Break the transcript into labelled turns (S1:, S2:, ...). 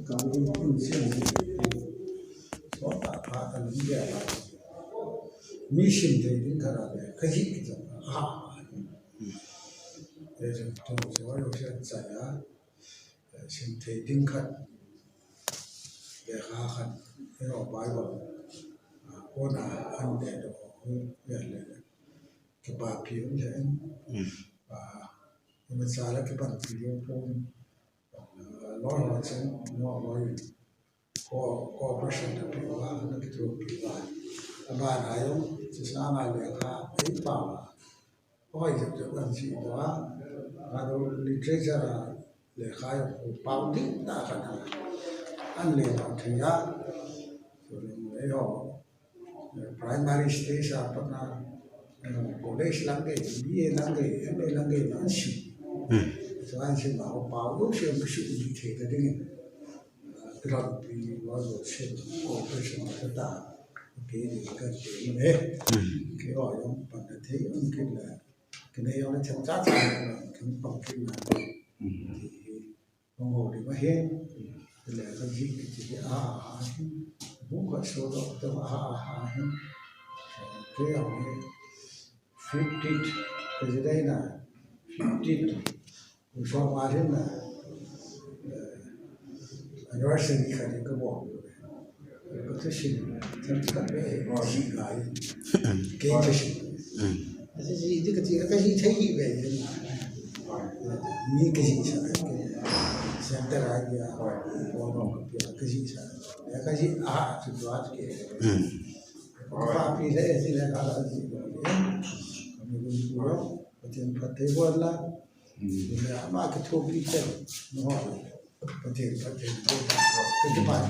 S1: Cầm đi cũng xem gì số tạ phá ta lính ghé lại mi xin thì đến cả là cái gì cái gì để rồi tôi sẽ nói sẽ giải xin thì đến khát để khá khát để họ bài vào cô nào anh để đồ về lại cái bà phiếu thế và mình xài là cái bản phiếu phong nói là sẽ nói có person là phiếu là nó cái chỗ phiếu là bà này ông chỉ sao này để khá ấy bảo hỏi được được làm gì đó rồi literature là để khai bảo tính đã khả năng anh liền bảo thì ra rồi lấy họ primary stage apa na college lang cái BA lang cái MA lang cái nó xịn so anh sẽ bảo bảo lúc xem cái sự gì thế cái đấy cái đó thì nó rồi xem operation cái ta cái gì cái gì này cái gọi là bản thế cái này nó chăm chắc là cái phòng cái này thì đồng hồ thì nó hết là cái gì cái gì muốn gọi số đó tôi cái ông ấy 50 cái gì đây là 50 số mà thế là anniversary cái cái bộ cái thứ gì thằng các bé gì cái thứ gì cái gì thấy gì về mi cái gì sao cái center आ गया और cái gì sao cái gì chúng tôi आज के काफी है ऐसे लगा रहा जी कभी कुछ बोलो बच्चे पत्ते बोला मैं आमा के छोटी चल नौ बच्चे कुछ बात